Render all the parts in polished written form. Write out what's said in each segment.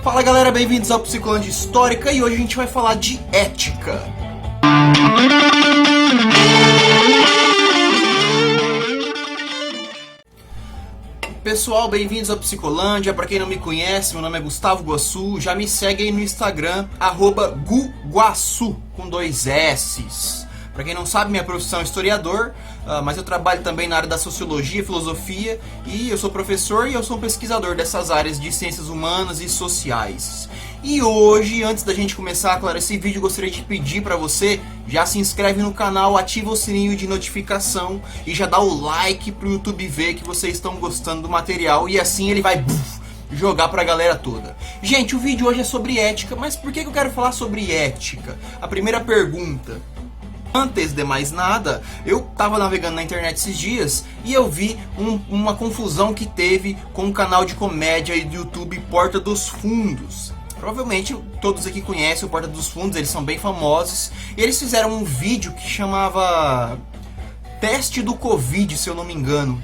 Fala galera, bem-vindos ao Psicolândia Histórica e hoje a gente vai falar de ética. Pessoal, bem-vindos ao Psicolândia. Pra quem não me conhece, meu nome é Gustavo Guassu. Já me segue aí no Instagram, @guguassu, com 2 S's. Pra quem não sabe, minha profissão é historiador, mas eu trabalho também na área da sociologia e filosofia, e eu sou professor e eu sou um pesquisador dessas áreas de ciências humanas e sociais. E hoje, antes da gente começar, claro, esse vídeo, eu gostaria de pedir pra você, já se inscreve no canal, ativa o sininho de notificação e já dá o like pro YouTube ver que vocês estão gostando do material, e assim ele vai jogar pra galera toda. Gente, o vídeo hoje é sobre ética, mas por que eu quero falar sobre ética? A primeira pergunta: antes de mais nada, eu tava navegando na internet esses dias e eu vi uma confusão que teve com o canal de comédia do YouTube Porta dos Fundos. Provavelmente todos aqui conhecem o Porta dos Fundos, eles são bem famosos. E eles fizeram um vídeo que chamava Teste do Covid, se eu não me engano.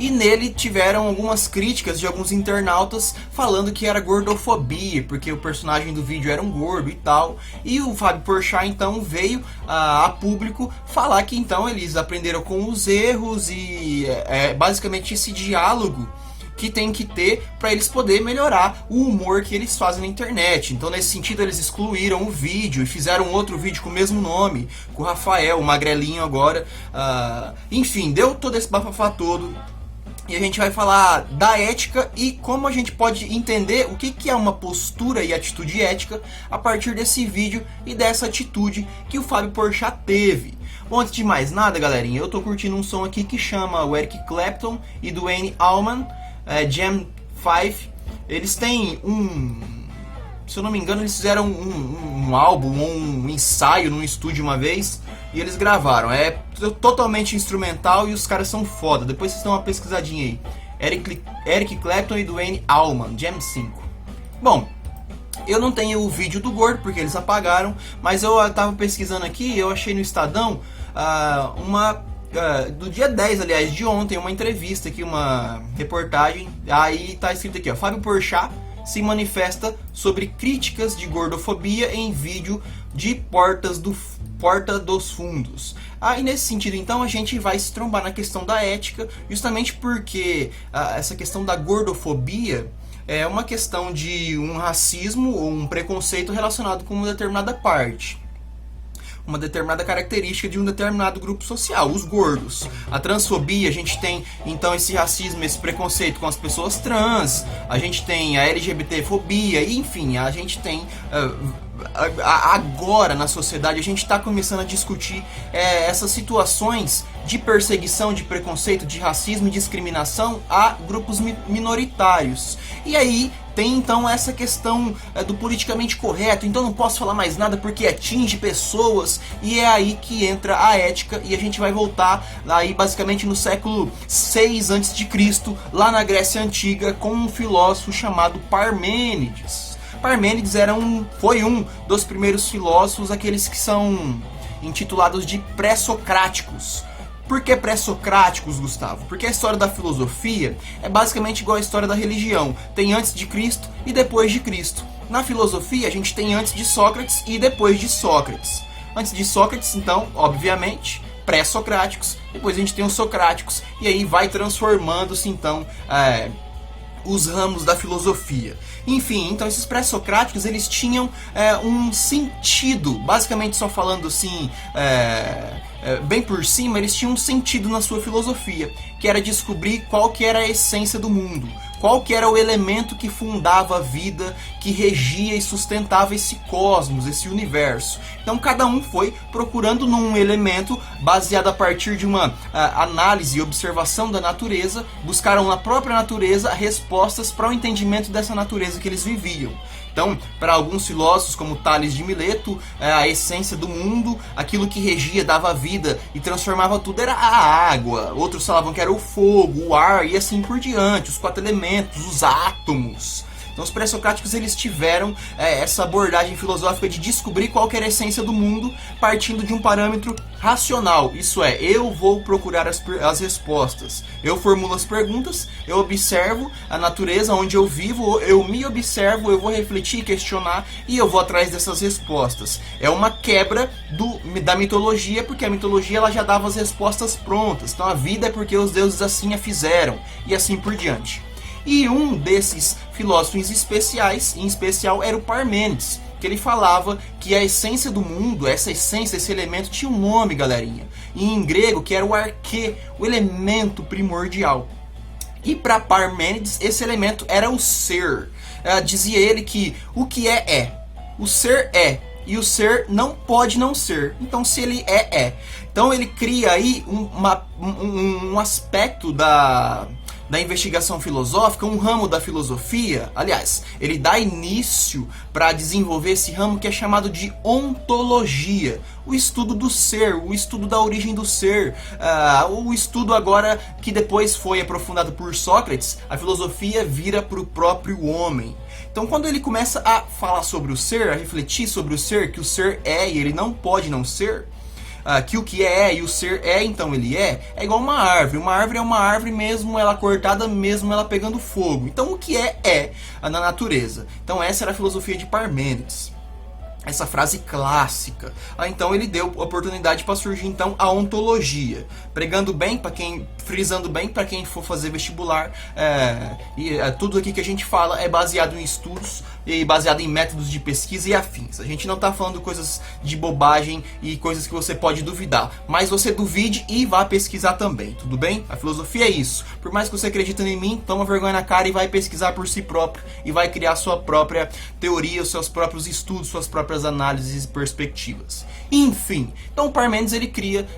E nele tiveram algumas críticas de alguns internautas falando que era gordofobia, porque o personagem do vídeo era um gordo e tal. E o Fábio Porchat então veio a público falar que então eles aprenderam com os erros e basicamente esse diálogo que tem que ter para eles poderem melhorar o humor que eles fazem na internet. Então, nesse sentido, eles excluíram o vídeo e fizeram outro vídeo com o mesmo nome, com o Rafael, o magrelinho agora. Enfim, deu todo esse bafafá todo. E a gente vai falar da ética e como a gente pode entender o que é uma postura e atitude ética a partir desse vídeo e dessa atitude que o Fábio Porchat teve. Bom, antes de mais nada, galerinha, eu tô curtindo um som aqui que chama o Eric Clapton e Duane Allman, Jam 5. Eles têm se eu não me engano, eles fizeram um álbum, um ensaio num estúdio uma vez e eles gravaram. É totalmente instrumental e os caras são foda. Depois vocês dão uma pesquisadinha aí. Eric Clapton e Duane Allman, Jam 5. Bom, eu não tenho o vídeo do gordo porque eles apagaram, mas eu tava pesquisando aqui e eu achei no Estadão do dia 10, aliás, de ontem, uma entrevista aqui, uma reportagem. Aí tá escrito aqui, ó: Fábio Porchat se manifesta sobre críticas de gordofobia em vídeo de Porta dos Fundos. E nesse sentido, então, a gente vai se trombar na questão da ética, justamente porque essa questão da gordofobia é uma questão de um racismo ou um preconceito relacionado com uma determinada parte, uma determinada característica de um determinado grupo social, os gordos. A transfobia, a gente tem então esse racismo, esse preconceito com as pessoas trans, a gente tem a LGBTfobia, e enfim, a gente tem agora na sociedade a gente está começando a discutir essas situações de perseguição, de preconceito, de racismo e discriminação a grupos minoritários. E aí tem então essa questão do politicamente correto, então não posso falar mais nada porque atinge pessoas, e é aí que entra a ética, e a gente vai voltar aí basicamente no século 6 a.C., lá na Grécia Antiga, com um filósofo chamado Parmênides. Parmênides foi um dos primeiros filósofos, aqueles que são intitulados de pré-socráticos. Por que pré-socráticos, Gustavo? Porque a história da filosofia é basicamente igual à história da religião. Tem antes de Cristo e depois de Cristo. Na filosofia, a gente tem antes de Sócrates e depois de Sócrates. Antes de Sócrates, então, obviamente, pré-socráticos. Depois a gente tem os socráticos. E aí vai transformando-se, então, os ramos da filosofia. Enfim, então esses pré-socráticos, eles tinham um sentido, basicamente só falando assim, bem por cima, eles tinham um sentido na sua filosofia, que era descobrir qual que era a essência do mundo, qual que era o elemento que fundava a vida, que regia e sustentava esse cosmos, esse universo. Então cada um foi procurando num elemento baseado a partir de uma análise e observação da natureza, buscaram na própria natureza respostas para o entendimento dessa natureza que eles viviam. Então, para alguns filósofos como Tales de Mileto, a essência do mundo, aquilo que regia, dava vida e transformava tudo, era a água. Outros falavam que era o fogo, o ar e assim por diante, os 4 elementos, os átomos. Então os pré-socráticos eles tiveram essa abordagem filosófica de descobrir qual que era a essência do mundo partindo de um parâmetro racional. Isso é, eu vou procurar as respostas. Eu formulo as perguntas, eu observo a natureza onde eu vivo, eu me observo, eu vou refletir, questionar e eu vou atrás dessas respostas. É uma quebra da mitologia, porque a mitologia ela já dava as respostas prontas. Então a vida é porque os deuses assim a fizeram e assim por diante. E um desses filósofos especiais, em especial, era o Parmênides, que ele falava que a essência do mundo, essa essência, esse elemento tinha um nome, galerinha, em grego, que era o arquê, o elemento primordial. E para Parmênides, esse elemento era o ser. Dizia ele que o que é. O ser é. E o ser não pode não ser. Então, se ele é. Então, ele cria aí um aspecto da investigação filosófica, um ramo da filosofia. Aliás, ele dá início para desenvolver esse ramo que é chamado de ontologia, o estudo do ser, o estudo da origem do ser, o estudo agora que depois foi aprofundado por Sócrates, a filosofia vira para o próprio homem. Então quando ele começa a falar sobre o ser, a refletir sobre o ser, que o ser é e ele não pode não ser, que o que é e o ser é, então ele é igual uma árvore. Uma árvore é uma árvore mesmo ela cortada, mesmo ela pegando fogo. Então o que é na natureza. Então essa era a filosofia de Parmênides. Essa frase clássica. Então ele deu oportunidade para surgir então a ontologia, pregando bem para quem, frisando bem para quem for fazer vestibular. Tudo aqui que a gente fala é baseado em estudos e baseado em métodos de pesquisa e afins. A gente não está falando coisas de bobagem e coisas que você pode duvidar, mas você duvide e vá pesquisar também, tudo bem? A filosofia é isso. Por mais que você acredite em mim, toma vergonha na cara e vai pesquisar por si próprio e vai criar sua própria teoria, os seus próprios estudos, suas próprias análises e perspectivas. Enfim, então o Parmênides ele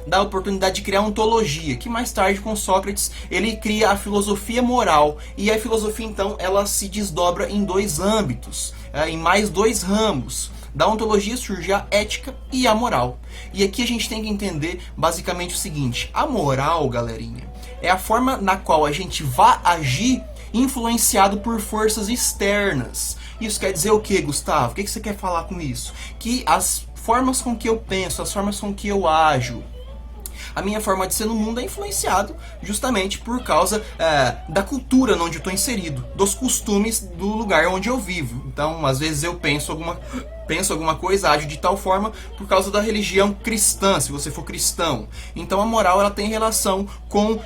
dá a oportunidade de criar a ontologia, que mais tarde com Sócrates ele cria a filosofia moral, e a filosofia então ela se desdobra em dois âmbitos, em mais dois ramos. Da ontologia surge a ética e a moral. E aqui a gente tem que entender basicamente o seguinte: a moral, galerinha, é a forma na qual a gente vai agir influenciado por forças externas. Isso quer dizer o que, Gustavo? O que você quer falar com isso? Que as formas com que eu penso, as formas com que eu ajo, a minha forma de ser no mundo é influenciado justamente por causa da cultura onde eu estou inserido, dos costumes do lugar onde eu vivo. Então, às vezes eu penso alguma coisa, ajo de tal forma por causa da religião cristã, se você for cristão. Então a moral ela tem relação com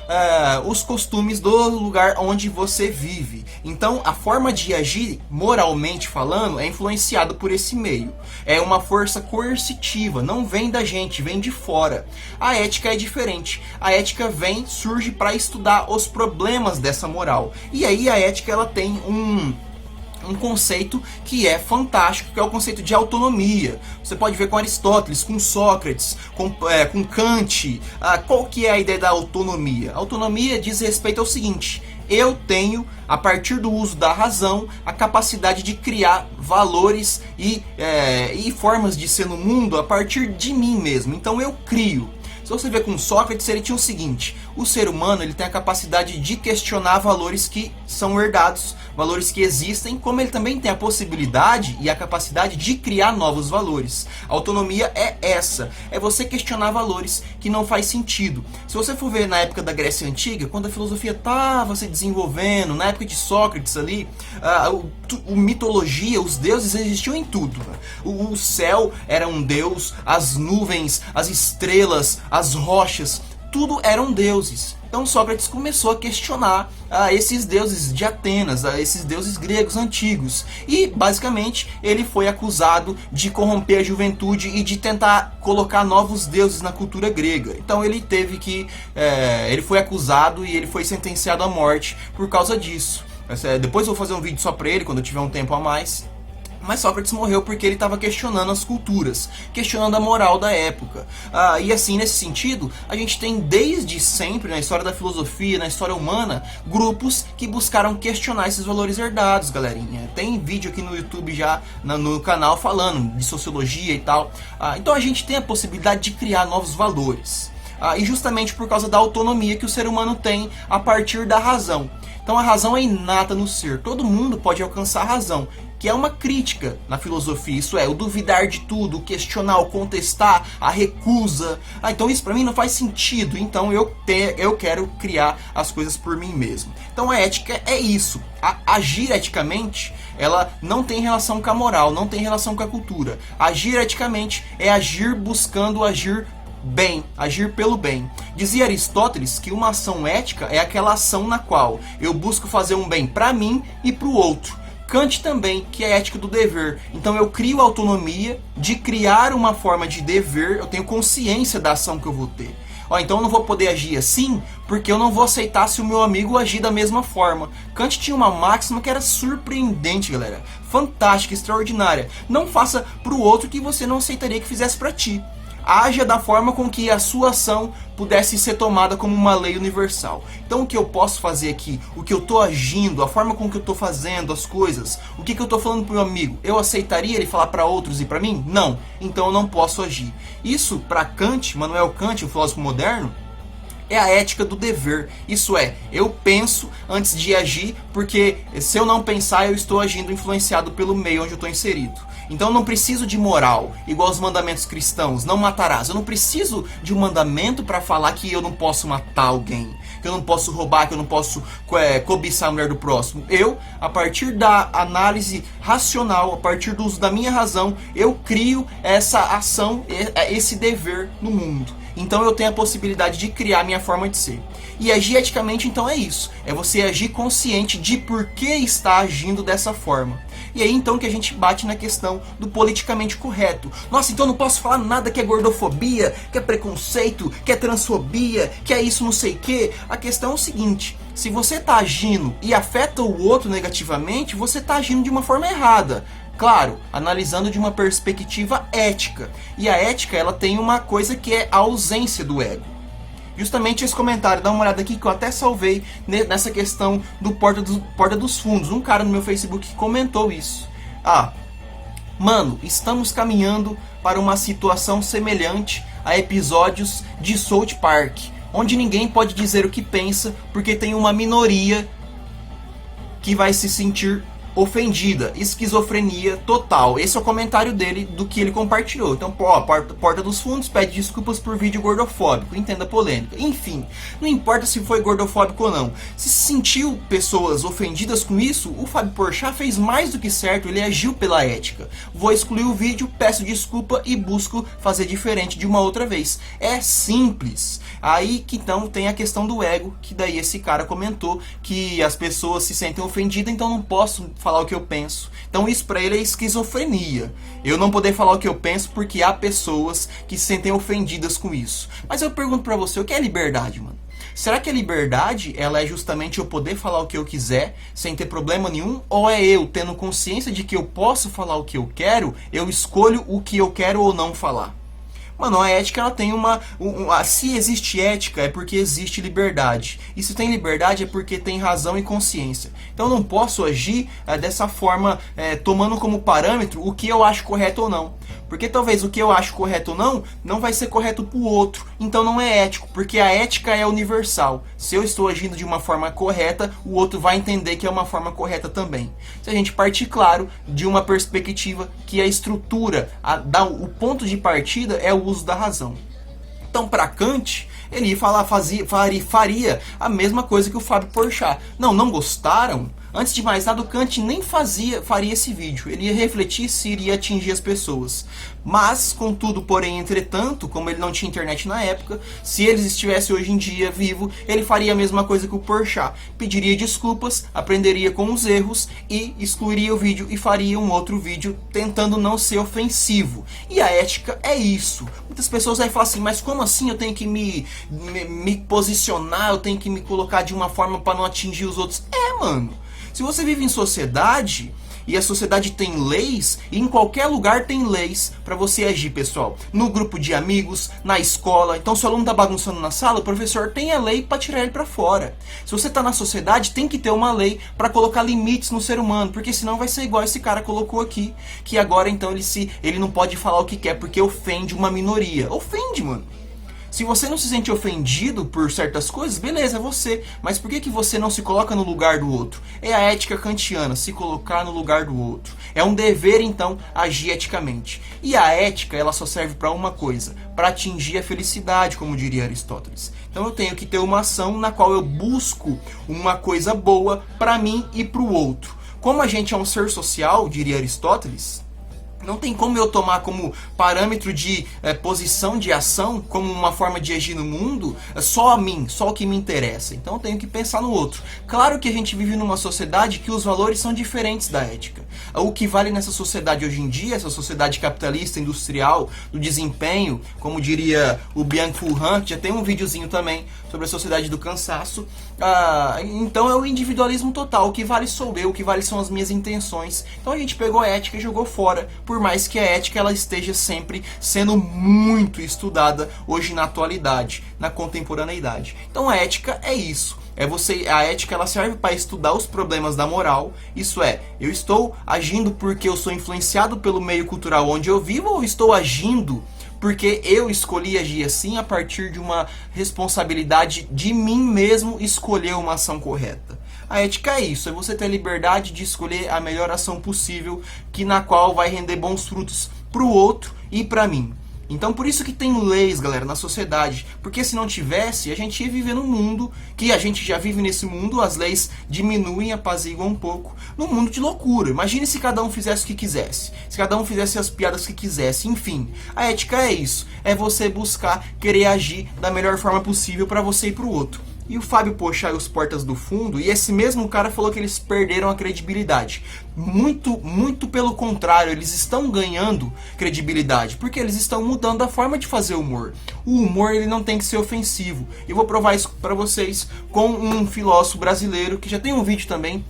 os costumes do lugar onde você vive. Então a forma de agir, moralmente falando, é influenciado por esse meio. É uma força coercitiva, não vem da gente, vem de fora. A ética é diferente. A ética surge para estudar os problemas dessa moral. E aí a ética ela tem um conceito que é fantástico, que é o conceito de autonomia. Você pode ver com Aristóteles, com Sócrates, com Kant. Qual que é a ideia da autonomia? A autonomia diz respeito ao seguinte: eu tenho, a partir do uso da razão, a capacidade de criar valores e formas de ser no mundo a partir de mim mesmo. Então eu crio. Se você ver com Sócrates, ele tinha o seguinte: o ser humano ele tem a capacidade de questionar valores que são herdados, valores que existem, como ele também tem a possibilidade e a capacidade de criar novos valores. A autonomia é essa, é você questionar valores que não faz sentido. Se você for ver na época da Grécia Antiga, quando a filosofia estava se desenvolvendo, na época de Sócrates ali, a mitologia, os deuses existiam em tudo. O céu era um deus, as nuvens, as estrelas, as rochas, tudo eram deuses. Então Sócrates começou a questionar esses deuses de Atenas, esses deuses gregos antigos. E basicamente ele foi acusado de corromper a juventude e de tentar colocar novos deuses na cultura grega. Então ele ele foi acusado e ele foi sentenciado à morte por causa disso. Depois eu vou fazer um vídeo só pra ele, quando eu tiver um tempo a mais. Mas Sócrates morreu porque ele estava questionando as culturas, questionando a moral da época. E assim, nesse sentido, a gente tem desde sempre, na história da filosofia, na história humana, grupos que buscaram questionar esses valores herdados, galerinha. Tem vídeo aqui no YouTube já, no canal, falando de sociologia e tal. Então a gente tem a possibilidade de criar novos valores. E justamente por causa da autonomia que o ser humano tem a partir da razão. Então a razão é inata no ser, todo mundo pode alcançar a razão, que é uma crítica na filosofia, isso é, o duvidar de tudo, o questionar, o contestar, a recusa. Então isso pra mim não faz sentido, então eu quero criar as coisas por mim mesmo. Então a ética é isso, agir eticamente, ela não tem relação com a moral, não tem relação com a cultura. Agir eticamente é agir buscando agir bem, agir pelo bem. Dizia Aristóteles que uma ação ética é aquela ação na qual eu busco fazer um bem para mim e para o outro. Kant também, que é a ética do dever. Então eu crio autonomia de criar uma forma de dever, eu tenho consciência da ação que eu vou ter. Então eu não vou poder agir assim, porque eu não vou aceitar se o meu amigo agir da mesma forma. Kant tinha uma máxima que era surpreendente, galera. Fantástica, extraordinária. Não faça pro outro que você não aceitaria que fizesse pra ti. Haja da forma com que a sua ação pudesse ser tomada como uma lei universal. Então o que eu posso fazer aqui, o que eu estou agindo, a forma com que eu estou fazendo as coisas, o que eu estou falando para o meu amigo, eu aceitaria ele falar para outros e para mim? Não, então eu não posso agir. Isso para Kant, Immanuel Kant, o filósofo moderno, é a ética do dever. Isso é, eu penso antes de agir, porque se eu não pensar, eu estou agindo influenciado pelo meio onde eu estou inserido. Então eu não preciso de moral, igual os mandamentos cristãos, não matarás. Eu não preciso de um mandamento para falar que eu não posso matar alguém, que eu não posso roubar, que eu não posso cobiçar a mulher do próximo. Eu, a partir da análise racional, a partir do uso da minha razão, eu crio essa ação, esse dever no mundo. Então eu tenho a possibilidade de criar a minha forma de ser. E agir eticamente então é isso. É você agir consciente de por que está agindo dessa forma. E aí então que a gente bate na questão do politicamente correto. Nossa, então eu não posso falar nada que é gordofobia, que é preconceito, que é transfobia, que é isso não sei o que. A questão é o seguinte, se você está agindo e afeta o outro negativamente, você está agindo de uma forma errada. Claro, analisando de uma perspectiva ética. E a ética, ela tem uma coisa que é a ausência do ego. Justamente esse comentário, dá uma olhada aqui que eu até salvei nessa questão do Porta dos Fundos. Um cara no meu Facebook comentou isso. Mano, estamos caminhando para uma situação semelhante a episódios de South Park, onde ninguém pode dizer o que pensa porque tem uma minoria que vai se sentir ofendida, esquizofrenia total. Esse é o comentário dele do que ele compartilhou. Então, Porta dos Fundos pede desculpas por vídeo gordofóbico, entenda a polêmica. Enfim, não importa se foi gordofóbico ou não. Se sentiu pessoas ofendidas com isso, o Fábio Porchat fez mais do que certo, ele agiu pela ética. Vou excluir o vídeo, peço desculpa e busco fazer diferente de uma outra vez. É simples. Aí que então tem a questão do ego, que daí esse cara comentou que as pessoas se sentem ofendidas, então não posso falar o que eu penso. Então isso pra ele é esquizofrenia. Eu não poder falar o que eu penso porque há pessoas que se sentem ofendidas com isso. Mas eu pergunto pra você, o que é liberdade, mano? Será que a liberdade, ela é justamente eu poder falar o que eu quiser, sem ter problema nenhum? Ou é eu, tendo consciência de que eu posso falar o que eu quero, eu escolho o que eu quero ou não falar? Mano, a ética, ela tem se existe ética é porque existe liberdade. E se tem liberdade é porque tem razão e consciência. Então eu não posso agir dessa forma, tomando como parâmetro o que eu acho correto ou não. Porque talvez o que eu acho correto ou não vai ser correto pro outro. Então não é ético, porque a ética é universal. Se eu estou agindo de uma forma correta, o outro vai entender que é uma forma correta também. Se a gente partir, claro, de uma perspectiva que a estrutura, o ponto de partida é o uso da razão. Então, para Kant, ele faria a mesma coisa que o Fábio Porchat. Não gostaram? Antes de mais nada, o Kant nem faria esse vídeo. Ele ia refletir se iria atingir as pessoas. Mas, contudo, porém, entretanto, como ele não tinha internet na época, se ele estivesse hoje em dia vivo, ele faria a mesma coisa que o Porchat. Pediria desculpas, aprenderia com os erros e excluiria o vídeo e faria um outro vídeo tentando não ser ofensivo. E a ética é isso. Muitas pessoas aí falam assim, mas como assim eu tenho que me posicionar, eu tenho que me colocar de uma forma para não atingir os outros? Mano. Se você vive em sociedade, e a sociedade tem leis, e em qualquer lugar tem leis para você agir, pessoal. No grupo de amigos, na escola. Então, se o aluno tá bagunçando na sala, o professor tem a lei para tirar ele para fora. Se você tá na sociedade, tem que ter uma lei para colocar limites no ser humano, porque senão vai ser igual esse cara colocou aqui, que agora então ele não pode falar o que quer, porque ofende uma minoria. Ofende, mano. Se você não se sente ofendido por certas coisas, beleza, é você. Mas por que você não se coloca no lugar do outro? É a ética kantiana, se colocar no lugar do outro. É um dever, então, agir eticamente. E a ética, ela só serve para uma coisa, para atingir a felicidade, como diria Aristóteles. Então eu tenho que ter uma ação na qual eu busco uma coisa boa para mim e para o outro. Como a gente é um ser social, diria Aristóteles, não tem como eu tomar como parâmetro de posição de ação, como uma forma de agir no mundo, só a mim, só o que me interessa. Então eu tenho que pensar no outro. Claro que a gente vive numa sociedade que os valores são diferentes da ética. O que vale nessa sociedade hoje em dia, essa sociedade capitalista, industrial, do desempenho, como diria o Byung-Chul Han, que já tem um videozinho também sobre a sociedade do cansaço. Então é o individualismo total. O que vale sou eu, o que vale são as minhas intenções. Então a gente pegou a ética e jogou fora, por mais que a ética ela esteja sempre sendo muito estudada hoje na atualidade, na contemporaneidade. Então a ética é isso. A ética ela serve para estudar os problemas da moral. Isso é, eu estou agindo porque eu sou influenciado pelo meio cultural onde eu vivo, ou estou agindo porque eu escolhi agir assim a partir de uma responsabilidade de mim mesmo escolher uma ação correta. A ética é isso, é você ter a liberdade de escolher a melhor ação possível, na qual vai render bons frutos para o outro e para mim. Então por isso que tem leis, galera, na sociedade, porque se não tivesse, a gente ia viver num mundo, que a gente já vive nesse mundo, as leis diminuem, apaziguam um pouco, num mundo de loucura. Imagine se cada um fizesse o que quisesse, se cada um fizesse as piadas que quisesse, enfim. A ética é isso, é você buscar, querer agir da melhor forma possível para você e para o outro. E o Fábio Pochá e os Portas do Fundo, e esse mesmo cara falou que eles perderam a credibilidade. Muito pelo contrário, eles estão ganhando credibilidade, porque eles estão mudando a forma de fazer humor. O humor ele não tem que ser ofensivo. E vou provar isso para vocês com um filósofo brasileiro, que já tem um vídeo também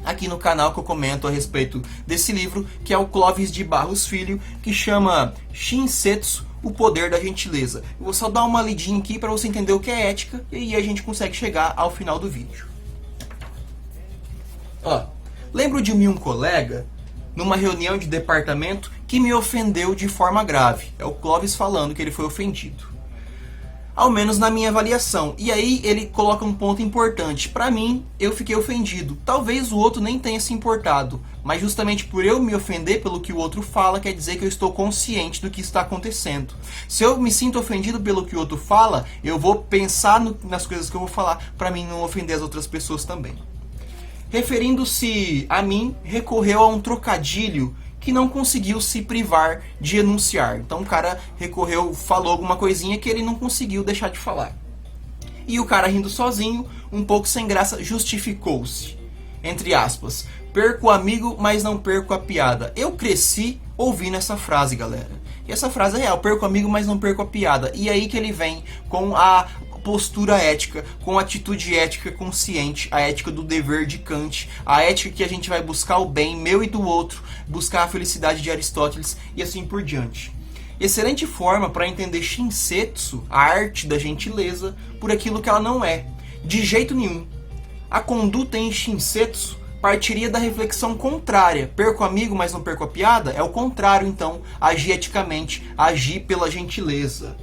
aqui no canal que eu comento a respeito desse livro, que é o Clóvis de Barros Filho, que chama Shinsetsu, o poder da gentileza. Eu vou só dar uma lidinha aqui para você entender o que é ética, e aí a gente consegue chegar ao final do vídeo. Lembro de um colega, numa reunião de departamento, que me ofendeu de forma grave. É o Clóvis falando que ele foi ofendido. Ao menos na minha avaliação. E aí ele coloca um ponto importante. Pra mim, eu fiquei ofendido. Talvez o outro nem tenha se importado. Mas justamente por eu me ofender pelo que o outro fala, quer dizer que eu estou consciente do que está acontecendo. Se eu me sinto ofendido pelo que o outro fala, eu vou pensar nas coisas que eu vou falar, pra mim não ofender as outras pessoas também. Referindo-se a mim, recorreu a um trocadilho que não conseguiu se privar de enunciar. Então o cara falou alguma coisinha que ele não conseguiu deixar de falar. E o cara, rindo sozinho, um pouco sem graça, justificou-se. Entre aspas, perco o amigo, mas não perco a piada. Eu cresci ouvindo essa frase, galera. E essa frase é real, perco o amigo, mas não perco a piada. E aí que ele vem com a postura ética, com a atitude ética consciente, a ética do dever de Kant, a ética que a gente vai buscar o bem meu e do outro, buscar a felicidade de Aristóteles e assim por diante. Excelente forma para entender Shinsetsu, a arte da gentileza, por aquilo que ela não é. De jeito nenhum. A conduta em Shinsetsu partiria da reflexão contrária. Perco o amigo, mas não perco a piada? É o contrário, então, agir eticamente, agir pela gentileza.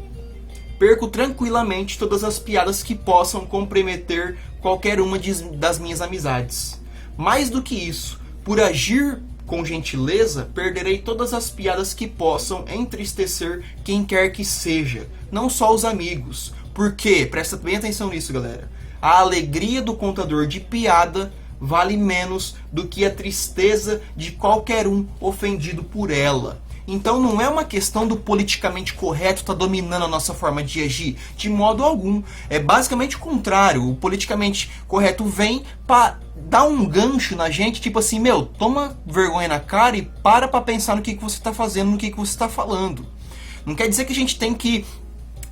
Perco tranquilamente todas as piadas que possam comprometer qualquer uma das minhas amizades. Mais do que isso, por agir com gentileza, perderei todas as piadas que possam entristecer quem quer que seja, não só os amigos. Porque, presta bem atenção nisso, galera, a alegria do contador de piada vale menos do que a tristeza de qualquer um ofendido por ela. Então não é uma questão do politicamente correto estar dominando a nossa forma de agir, de modo algum. É basicamente o contrário. O politicamente correto vem para dar um gancho na gente, tipo assim, toma vergonha na cara e para pensar no que você está fazendo, no que você está falando. Não quer dizer que a gente tem que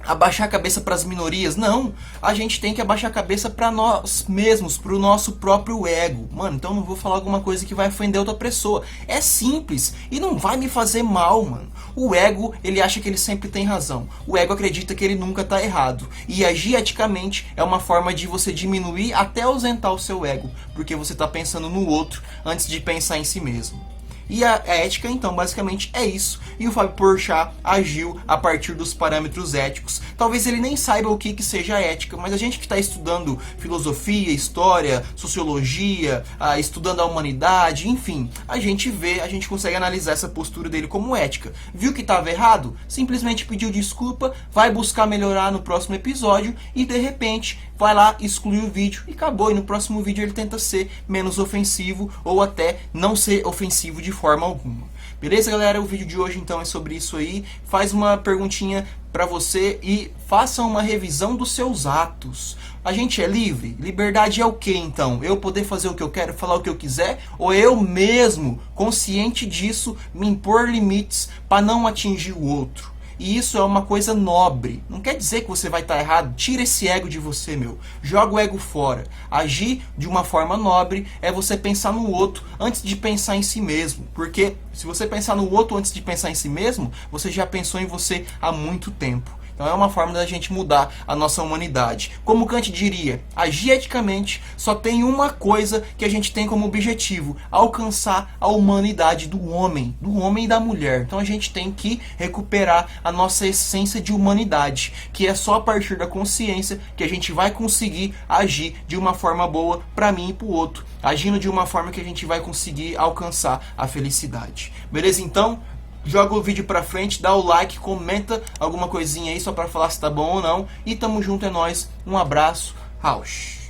abaixar a cabeça para as minorias, não. A gente tem que abaixar a cabeça para nós mesmos, para o nosso próprio ego. Mano, então não vou falar alguma coisa que vai ofender outra pessoa. É simples e não vai me fazer mal, mano. O ego, ele acha que ele sempre tem razão. O ego acredita que ele nunca tá errado. E agir eticamente é uma forma de você diminuir até ausentar o seu ego, porque você tá pensando no outro antes de pensar em si mesmo. E a ética, então, basicamente é isso. E o Fábio Porchat agiu a partir dos parâmetros éticos. Talvez ele nem saiba o que seja ética, mas a gente que está estudando filosofia, história, sociologia, estudando a humanidade, enfim, a gente consegue analisar essa postura dele como ética. Viu que estava errado? Simplesmente pediu desculpa, vai buscar melhorar no próximo episódio e de repente vai lá, exclui o vídeo e acabou. E no próximo vídeo ele tenta ser menos ofensivo ou até não ser ofensivo de forma alguma. Beleza, galera? O vídeo de hoje então é sobre isso aí. Faz uma perguntinha pra você e faça uma revisão dos seus atos. A gente é livre? Liberdade é o que então? Eu poder fazer o que eu quero, falar o que eu quiser? Ou eu mesmo, consciente disso, me impor limites para não atingir o outro? E isso é uma coisa nobre. Não quer dizer que você vai estar errado. Tira esse ego de você, meu. Joga o ego fora. Agir de uma forma nobre é você pensar no outro antes de pensar em si mesmo. Porque se você pensar no outro antes de pensar em si mesmo, você já pensou em você há muito tempo. Então é uma forma da gente mudar a nossa humanidade. Como Kant diria, agir eticamente só tem uma coisa que a gente tem como objetivo: alcançar a humanidade do homem e da mulher. Então a gente tem que recuperar a nossa essência de humanidade, que é só a partir da consciência que a gente vai conseguir agir de uma forma boa para mim e para o outro, agindo de uma forma que a gente vai conseguir alcançar a felicidade. Beleza então? Joga o vídeo pra frente, dá o like, comenta alguma coisinha aí só pra falar se tá bom ou não. E tamo junto, é nóis. Um abraço. Rausch.